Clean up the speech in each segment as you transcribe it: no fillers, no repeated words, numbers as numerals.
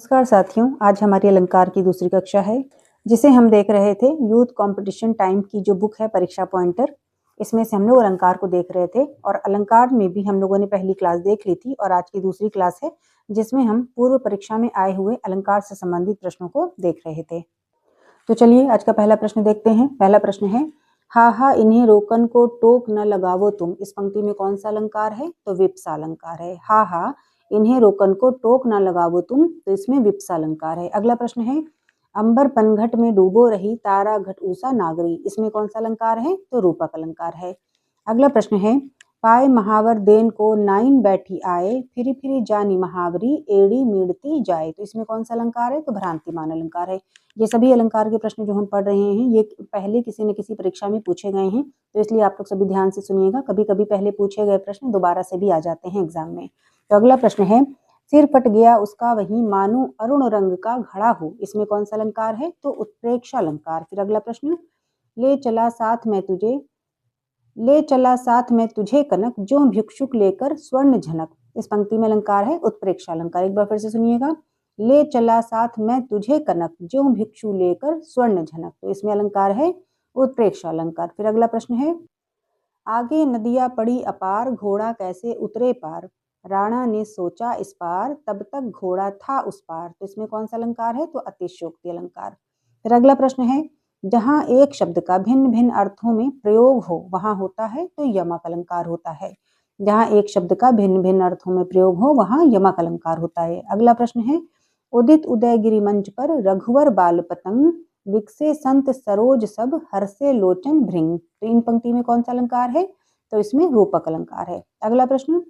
नमस्कार साथियों, आज हमारी अलंकार की दूसरी कक्षा है जिसे हम देख रहे थे। यूथ कंपटीशन टाइम की जो बुक है परीक्षा पॉइंटर, इसमें से हम लोग अलंकार को देख रहे थे और अलंकार में भी हम लोगों ने पहली क्लास देख ली थी और आज की दूसरी क्लास है जिसमें हम पूर्व परीक्षा में आए हुए अलंकार से संबंधित प्रश्नों को देख रहे थे। तो चलिए आज का पहला प्रश्न देखते हैं। पहला प्रश्न है, हा हा इन्हें रोकन को टोक न लगावो तुम। इस पंक्ति में कौन सा अलंकार है? तो विप्सा अलंकार है। हा हा इन्हें रोकन को टोक न लगावो तुम, तो इसमें विप्सा अलंकार है। अगला प्रश्न है, अंबर पनघट में डूबो रही तारा घट ऊषा नागरी। इसमें कौन सा अलंकार है? तो रूपक अलंकार है। अगला प्रश्न है, पाए महावर देन को नाइन बैठी आए, फिरी फिरी जानी महावरी एड़ी मीड़ती जाए। तो इसमें कौन सा अलंकार है? तो भ्रांतिमान अलंकार है। ये सभी अलंकार के प्रश्न जो हम पढ़ रहे हैं ये पहले किसी न किसी परीक्षा में पूछे गए हैं, तो इसलिए आप लोग सभी ध्यान से सुनिएगा। कभी कभी पहले पूछे गए प्रश्न दोबारा से भी आ जाते हैं एग्जाम में। तो अगला प्रश्न है, सिर फट गया उसका वही मानो अरुण रंग का घड़ा हो। इसमें कौन सा अलंकार है? तो उत्प्रेक्षा अलंकार। फिर अगला प्रश्न, ले चला साथ में तुझे, ले चला साथ में तुझे कनक जो भिक्षुक लेकर स्वर्ण झनक। इस पंक्ति में अलंकार है उत्प्रेक्षा अलंकार। एक बार फिर से सुनिएगा, ले चला साथ में तुझे कनक जो भिक्षु लेकर स्वर्ण झनक। तो इसमें अलंकार है उत्प्रेक्षा अलंकार। फिर अगला प्रश्न है, आगे नदियां पड़ी अपार घोड़ा कैसे उतरे पार। राणा ने सोचा इस पार तब तक घोड़ा था उस पार। तो इसमें कौन सा अलंकार है? तो अतिशयोक्ति अलंकार। फिर अगला प्रश्न है, जहां एक शब्द का भिन्न भिन्न अर्थों में प्रयोग हो वहां होता है तो यमक अलंकार होता है। जहां एक शब्द का भिन्न भिन्न अर्थों में प्रयोग हो वहां यमक अलंकार होता है। अगला प्रश्न है, उदित उदयगिरि मंच पर रघुवर बाल पतंग विकसे संत सरोज सब हर्षे लोचन भृंग। तो इन पंक्ति में कौन सा अलंकार है? तो इसमें रूपक अलंकार है। अगला प्रश्न,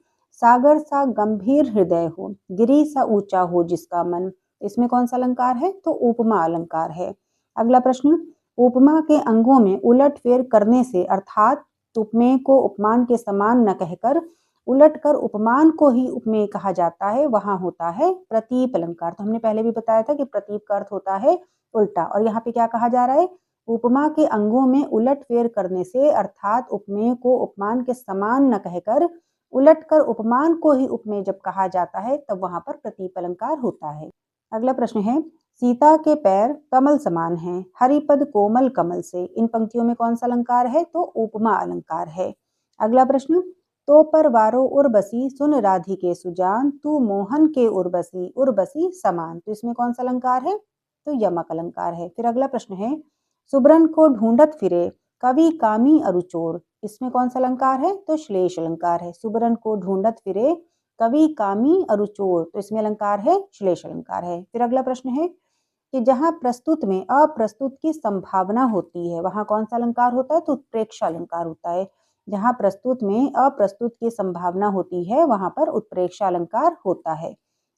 सागर सा गंभीर हृदय हो गिरी सा ऊंचा हो जिसका मन। इसमें कौन सा अलंकार है? तो उपमा अलंकार है। अगला प्रश्न, उपमा के अंगों में उलट फेर करने से अर्थात उपमेय को उपमान के समान न कहकर उलट कर उपमान को ही उपमेय कहा जाता है वहां होता है प्रतीप अलंकार। तो हमने पहले भी बताया था कि प्रतीप का अर्थ होता है उल्टा, और यहाँ पे क्या कहा जा रहा है? उपमा के अंगों में उलट फेर करने से अर्थात उपमेय को उपमान के समान न कहकर उलट कर उपमान को ही उपमेय जब कहा जाता है तब वहां पर प्रतीप अलंकार होता है। अगला प्रश्न है, सीता के पैर कमल समान हैं हरिपद कोमल कमल से। इन पंक्तियों में कौन सा अलंकार है? तो उपमा अलंकार है। अगला प्रश्न, तो पर वारो उर्वशी सुन राधिके सुजान तू मोहन के उर्वशी उर्वशी समान। तो इसमें कौन सा अलंकार है? तो यमक अलंकार है। फिर अगला प्रश्न है, सुब्रन को ढूंढत फिरे कवि कामी अरुचोर। इसमें कौन सा अलंकार है? तो श्लेष अलंकार है। सुब्रन को ढूंढत फिरे कवि कामी अरुचोर। तो इसमें अलंकार है श्लेष अलंकार है। फिर अगला प्रश्न है कि जहां प्रस्तुत में अप्रस्तुत की संभावना होती है वहां कौन सा अलंकार होता है? तो उत्प्रेक्षा अलंकार होता है। जहां प्रस्तुत में अप्रस्तुत की संभावना होती है वहां पर उत्प्रेक्षा अलंकार होता है।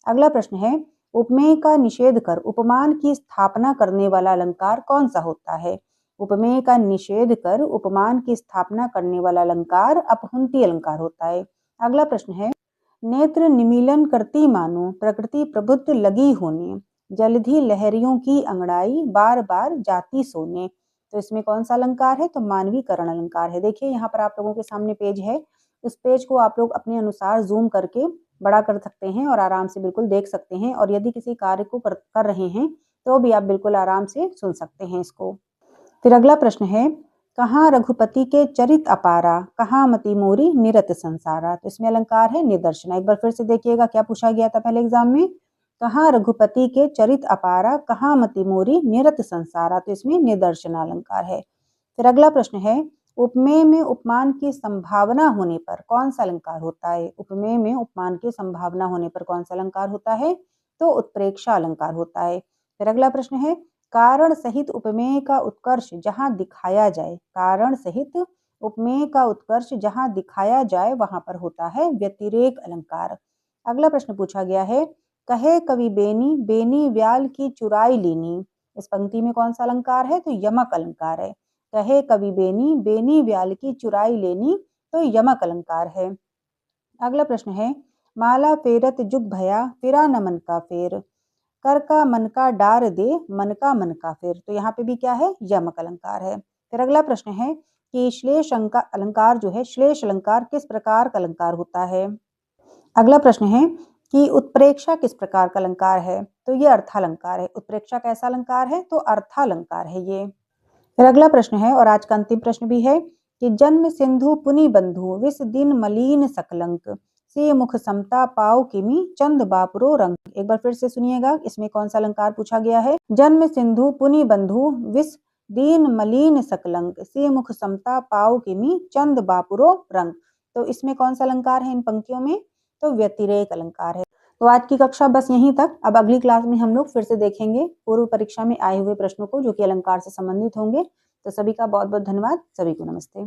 अगला प्रश्न है, उपमेय का निषेध कर उपमान की स्थापना करने वाला अलंकार कौन सा होता है? उपमेय का निषेध कर उपमान की स्थापना करने वाला अलंकार अपहुंती अलंकार होता है। अगला प्रश्न है, नेत्र निमीलन करती मानो प्रकृति प्रबुद्ध लगी होने जलधि लहरियों की अंगड़ाई बार बार जाती सोने। तो इसमें कौन सा अलंकार है? तो मानवीकरण अलंकार है। देखिए यहाँ पर आप लोगों के सामने पेज है, इस पेज को आप लोग अपने अनुसार जूम करके बड़ा कर सकते हैं और आराम से बिल्कुल देख सकते हैं, और यदि किसी कार्य को कर रहे हैं तो भी आप बिल्कुल आराम से सुन सकते हैं इसको। फिर अगला प्रश्न है, कहाँ रघुपति के चरित अपारा कहाँ मति मोरी निरत संसारा। तो इसमें अलंकार है निदर्शना। एक बार फिर से देखिएगा क्या पूछा गया था पहले एग्जाम में, कहाँ रघुपति के चरित अपारा कहाँ मति मोरी निरत संसारा। तो इसमें निदर्शना अलंकार है। फिर अगला प्रश्न है, उपमेय में उपमान की संभावना होने पर कौन सा अलंकार होता है? उपमेय में उपमान की संभावना होने पर कौन सा अलंकार होता है? तो उत्प्रेक्षा अलंकार होता है। फिर अगला प्रश्न है, कारण सहित उपमेय का उत्कर्ष जहां दिखाया जाए, कारण सहित उपमेय का उत्कर्ष जहां दिखाया जाए वहां पर होता है व्यतिरेक अलंकार। अगला प्रश्न पूछा गया है, कहे कवि बेनी बेनी व्याल की चुराई लीनी। इस पंक्ति में कौन सा अलंकार है? तो यमक अलंकार है। कहे कवि बेनी बेनी व्याल की चुराई लेनी, तो यमक अलंकार है। अगला प्रश्न है, माला फेरत जुग भया फिरा न मन का फेर कर का मन का डार दे मन का फेर। तो यहाँ पे भी क्या है? यमक अलंकार है। फिर अगला प्रश्न है कि श्लेष अलंकार जो है, श्लेष अलंकार किस प्रकार का अलंकार होता है? अगला प्रश्न है, कि उत्प्रेक्षा किस प्रकार का अलंकार है, तो ये अर्थालंकार है। उत्प्रेक्षा कैसा अलंकार है, तो अर्थालंकार है ये। फिर अगला प्रश्न है और आज का अंतिम प्रश्न भी है कि जन्म सिंधु पुनि बंधु विस दिन मलिन सकलंक से मुख समता पाओ किमी चंद बापुरो रंग। एक बार फिर से सुनिएगा, इसमें कौन सा अलंकार पूछा गया है। जन्म सिंधु पुनि बंधु विस दीन मलिन सकलंक से मुख समता पाओ किमी चंद बापुरो रंग। तो इसमें कौन सा अलंकार है इन पंक्तियों में, तो व्यतिरेक अलंकार है। तो आज की कक्षा बस यहीं तक। अब अगली क्लास में हम लोग फिर से देखेंगे पूर्व परीक्षा में आए हुए प्रश्नों को जो कि अलंकार से संबंधित होंगे। तो सभी का बहुत बहुत धन्यवाद। सभी को नमस्ते।